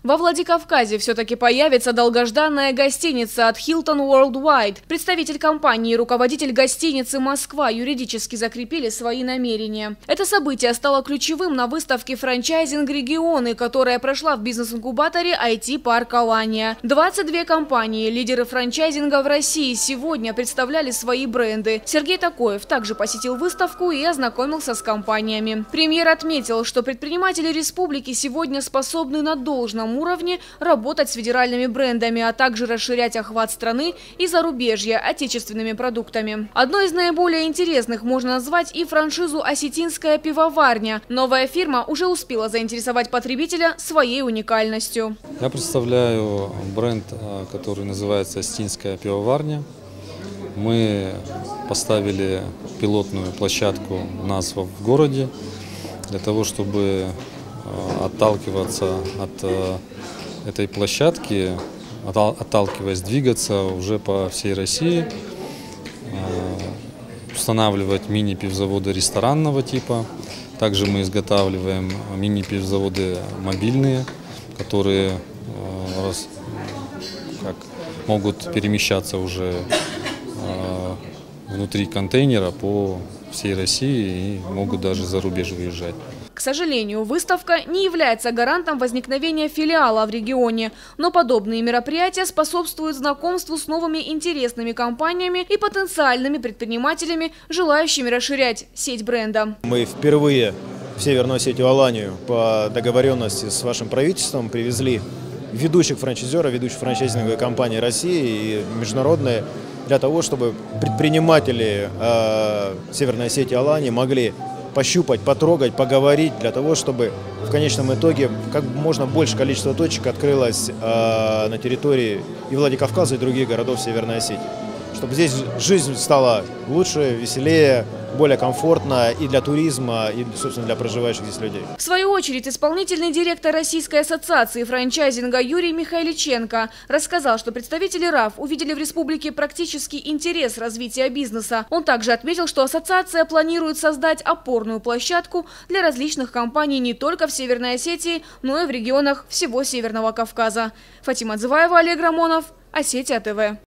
Во Владикавказе все-таки появится долгожданная гостиница от Hilton Worldwide. Представитель компании и руководитель гостиницы «Москва» юридически закрепили свои намерения. Это событие стало ключевым на выставке «Франчайзинг регионы», которая прошла в бизнес-инкубаторе IT-парк Алания. 22 компании, лидеры франчайзинга в России, сегодня представляли свои бренды. Сергей Такоев также посетил выставку и ознакомился с компаниями. Премьер отметил, что предприниматели республики сегодня способны на должном уровне работать с федеральными брендами, а также расширять охват страны и зарубежья отечественными продуктами. Одной из наиболее интересных можно назвать и франшизу «Осетинская пивоварня». Новая фирма уже успела заинтересовать потребителя своей уникальностью. Я представляю бренд, который называется «Осетинская пивоварня». Мы поставили пилотную площадку у нас в городе для того, чтобы отталкиваться от этой площадки, отталкиваясь, двигаться уже по всей России, устанавливать мини-пивзаводы ресторанного типа. Также мы изготавливаем мини-пивзаводы мобильные, которые могут перемещаться уже внутри контейнера по всей России и могут даже за рубеж выезжать. К сожалению, выставка не является гарантом возникновения филиала в регионе, но подобные мероприятия способствуют знакомству с новыми интересными компаниями и потенциальными предпринимателями, желающими расширять сеть бренда. Мы впервые в Северную Осетию Аланию по договоренности с вашим правительством привезли ведущих франчайзеров, ведущих франчайзинговые компании России и международные, для того, чтобы предприниматели Северной Осетии Алании могли пощупать, потрогать, поговорить, для того, чтобы в конечном итоге как можно больше количество точек открылось на территории и Владикавказа, и других городов Северной Осетии. Чтобы здесь жизнь стала лучше, веселее, более комфортно и для туризма, и, собственно, для проживающих здесь людей. В свою очередь, исполнительный директор Российской ассоциации франчайзинга Юрий Михайличенко рассказал, что представители РАФ увидели в республике практический интерес развития бизнеса. Он также отметил, что ассоциация планирует создать опорную площадку для различных компаний не только в Северной Осетии, но и в регионах всего Северного Кавказа. Фатима Дзываева, Олег Рамонов, Осетия ТВ.